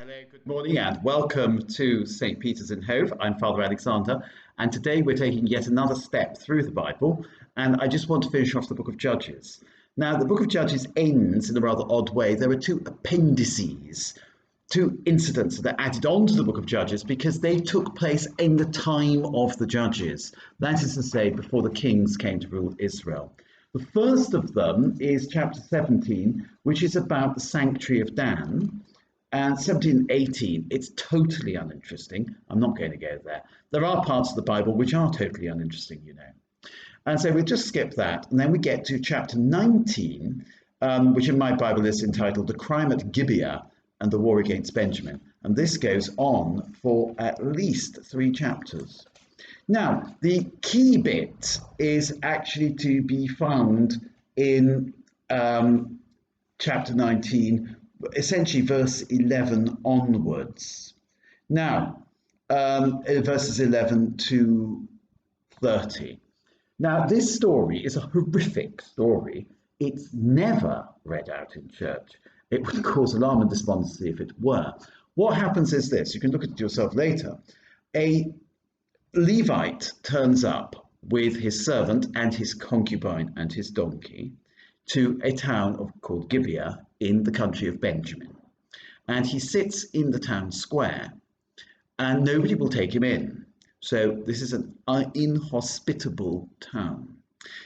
Hello, good morning, and welcome to St. Peter's in Hove. I'm Father Alexander, and today we're taking yet another step through the Bible, and I just want to finish off the book of Judges. Now, the book of Judges ends in a rather odd way. There are two appendices, two incidents that are added on to the book of Judges because they took place in the time of the judges. That is to say, before the kings came to rule Israel. The first of them is chapter 17, which is about the sanctuary of Dan. And 17 and 18, it's totally uninteresting. I'm not going to go there. There are parts of the Bible which are totally uninteresting, you know. And so we'll just skip that. And then we get to chapter 19, which in my Bible is entitled The Crime at Gibeah and the War Against Benjamin. And this goes on for at least 3 chapters. Now, the key bit is actually to be found in chapter 19, essentially verse 11 onwards. Now, verses 11 to 30. Now, this story is a horrific story. It's never read out in church. It would cause alarm and despondency if it were. What happens is this, you can look at it yourself later. A Levite turns up with his servant and his concubine and his donkey to a town called Gibeah in the country of Benjamin. And he sits in the town square and nobody will take him in. So this is an inhospitable town.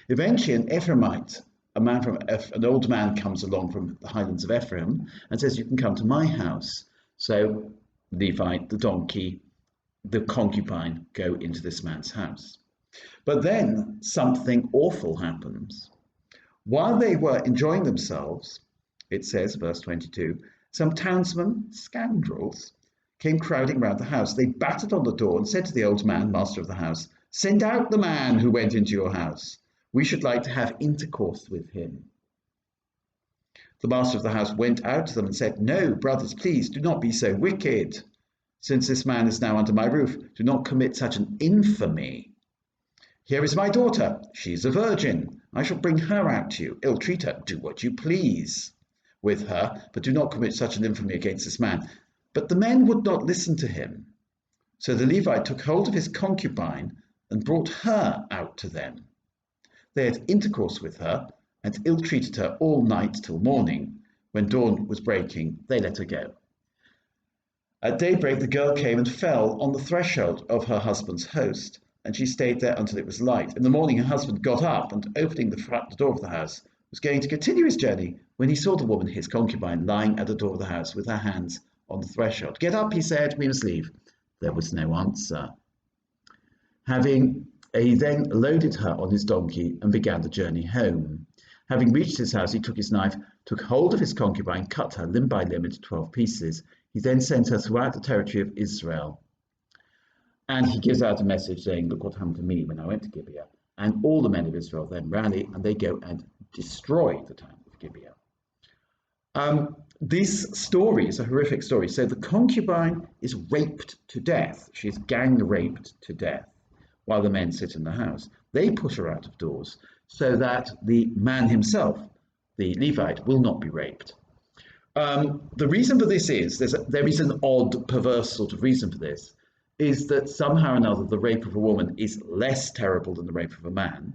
Eventually an Ephraimite, an old man comes along from the highlands of Ephraim and says, you can come to my house. So Levite, the donkey, the concubine go into this man's house. But then something awful happens. While they were enjoying themselves, it says, verse 22, some townsmen, scoundrels, came crowding round the house. They battered on the door and said to the old man, master of the house, send out the man who went into your house. We should like to have intercourse with him. The master of the house went out to them and said, no, brothers, please do not be so wicked. Since this man is now under my roof, do not commit such an infamy. Here is my daughter. She is a virgin. I shall bring her out to you. Ill-treat her. Do what you please with her, but do not commit such an infamy against this man. But the men would not listen to him. So the Levite took hold of his concubine and brought her out to them. They had intercourse with her and ill-treated her all night till morning. When dawn was breaking, they let her go. At daybreak, the girl came and fell on the threshold of her husband's host, and she stayed there until it was light. In the morning, her husband got up and, opening the door of the house, was going to continue his journey when he saw the woman, his concubine, lying at the door of the house with her hands on the threshold. Get up, he said, we must leave. There was no answer. He then loaded her on his donkey and began the journey home. Having reached his house, he took his knife, took hold of his concubine, cut her limb by limb into 12 pieces. He then sent her throughout the territory of Israel. And he gives out a message saying, look what happened to me when I went to Gibeah. And all the men of Israel then rally and they go and destroy the town of Gibeah. This story is a horrific story. So the concubine is raped to death. She's gang raped to death while the men sit in the house. They put her out of doors so that the man himself, the Levite, will not be raped. The reason for this is, there is an odd, perverse sort of reason for this, is that somehow or another the rape of a woman is less terrible than the rape of a man.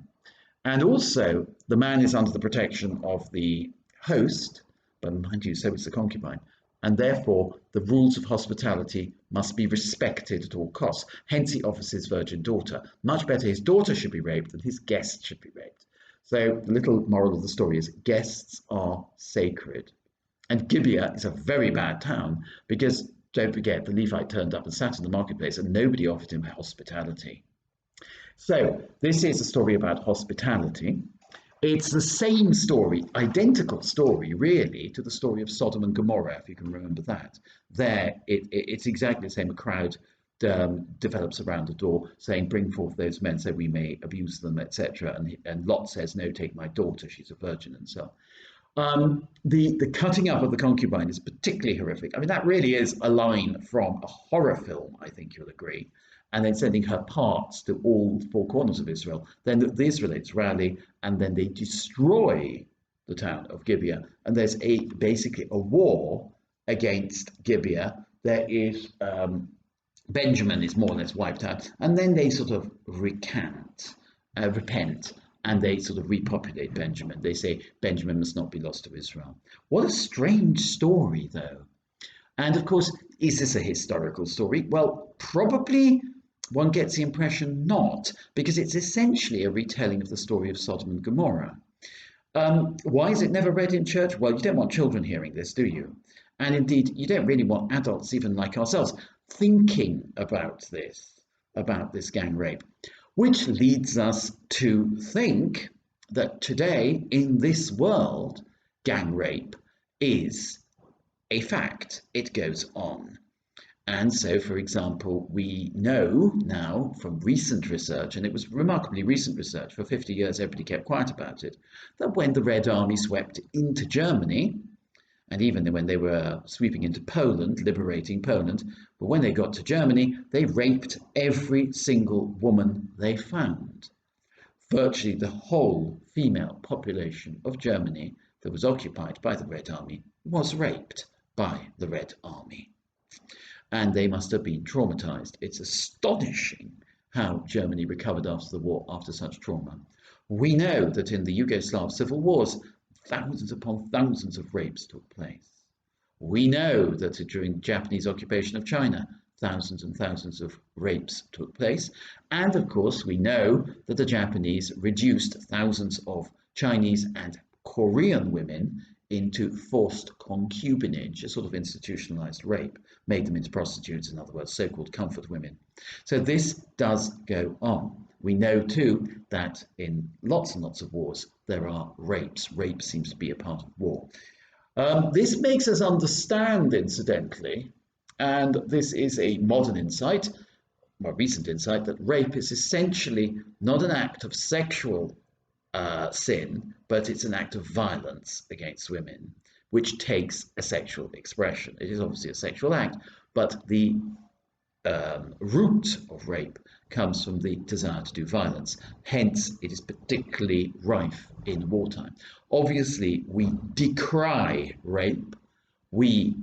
And also, the man is under the protection of the host, but mind you, so is the concubine. And therefore, the rules of hospitality must be respected at all costs. Hence, he offers his virgin daughter. Much better his daughter should be raped than his guests should be raped. So the little moral of the story is guests are sacred. And Gibeah is a very bad town because, don't forget, the Levite turned up and sat in the marketplace and nobody offered him hospitality. So this is a story about hospitality. It's the same story, identical story, really, to the story of Sodom and Gomorrah, if you can remember that. There, it's exactly the same. A crowd develops around the door saying, bring forth those men so we may abuse them, etc. And Lot says, no, take my daughter, she's a virgin, and so on. The cutting up of the concubine is particularly horrific. I mean, that really is a line from a horror film, I think you'll agree. And then sending her parts to all 4 corners of Israel. Then the Israelites rally, and then they destroy the town of Gibeah. And there's basically a war against Gibeah there is Benjamin is more or less wiped out, and then they sort of repent, and they sort of repopulate Benjamin. They say Benjamin must not be lost to Israel. What a strange story, though. And of course, is this a historical story? Well, probably one gets the impression not, because it's essentially a retelling of the story of Sodom and Gomorrah. Why is it never read in church? Well, you don't want children hearing this, do you? And indeed, you don't really want adults, even like ourselves, thinking about this gang rape, which leads us to think that today in this world, gang rape is a fact. It goes on. And so, for example, we know now from recent research, and it was remarkably recent research, for 50 years everybody kept quiet about it, that when the Red Army swept into Germany, and even when they were sweeping into Poland, liberating Poland, but when they got to Germany, they raped every single woman they found. Virtually the whole female population of Germany that was occupied by the Red Army was raped by the Red Army. And they must have been traumatized. It's astonishing how Germany recovered after the war, after such trauma. We know that in the Yugoslav civil wars, thousands upon thousands of rapes took place. We know that during the Japanese occupation of China, thousands and thousands of rapes took place. And of course, we know that the Japanese reduced thousands of Chinese and Korean women into forced concubinage, a sort of institutionalized rape, made them into prostitutes, in other words, so-called comfort women. So this does go on. We know too that in lots and lots of wars there are rapes. Rape seems to be a part of war. This makes us understand, incidentally, and this is a modern insight, more recent insight, that rape is essentially not an act of sexual sin, but it's an act of violence against women, which takes a sexual expression. It is obviously a sexual act, but the root of rape comes from the desire to do violence. Hence, it is particularly rife in wartime. Obviously, we decry rape. We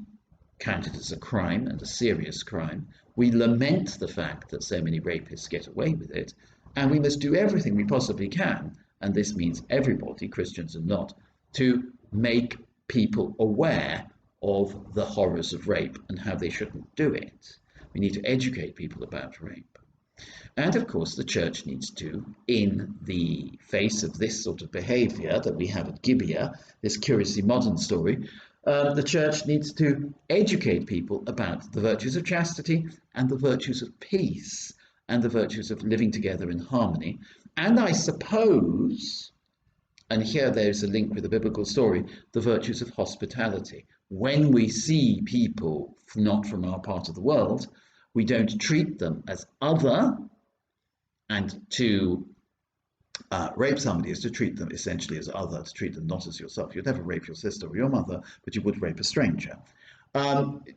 count it as a crime, and a serious crime. We lament the fact that so many rapists get away with it, and we must do everything we possibly can, and this means everybody, Christians and not, to make people aware of the horrors of rape and how they shouldn't do it. We need to educate people about rape. And of course, the church needs to, in the face of this sort of behavior that we have at Gibeah, this curiously modern story, the church needs to educate people about the virtues of chastity and the virtues of peace and the virtues of living together in harmony. And I suppose, and here there's a link with the biblical story, the virtues of hospitality. When we see people not from our part of the world, we don't treat them as other, and to rape somebody is to treat them essentially as other, to treat them not as yourself. You'd never rape your sister or your mother, but you would rape a stranger.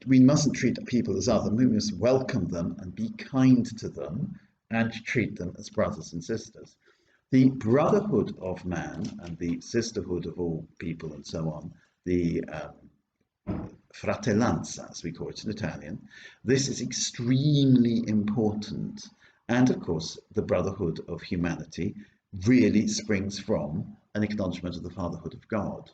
We mustn't treat people as other. We must welcome them and be kind to them and treat them as brothers and sisters. The brotherhood of man and the sisterhood of all people and so on, the fratellanza, as we call it in Italian, this is extremely important. And of course, the brotherhood of humanity really springs from an acknowledgement of the fatherhood of God.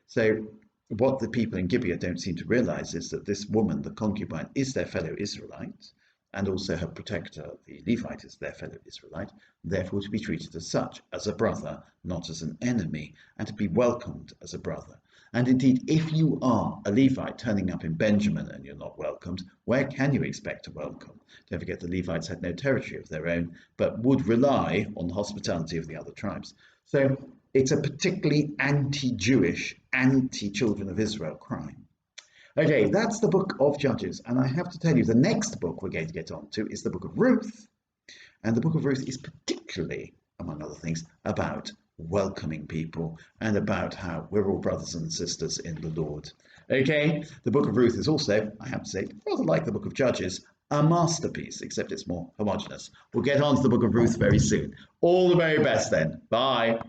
So what the people in Gibeah don't seem to realize is that this woman, the concubine, is their fellow Israelite, and also her protector, the Levite, is their fellow Israelite, therefore to be treated as such, as a brother, not as an enemy, and to be welcomed as a brother. And indeed, if you are a Levite turning up in Benjamin and you're not welcomed, where can you expect to welcome? Don't forget the Levites had no territory of their own, but would rely on the hospitality of the other tribes. So it's a particularly anti-Jewish, anti-children of Israel crime. Okay, that's the book of Judges, and I have to tell you, the next book we're going to get on to is the book of Ruth, and the book of Ruth is particularly, among other things, about welcoming people and about how we're all brothers and sisters in the Lord. Okay, the book of Ruth is also, I have to say, rather like the book of Judges, a masterpiece, except it's more homogeneous. We'll get on to the book of Ruth very soon. All the very best then. Bye.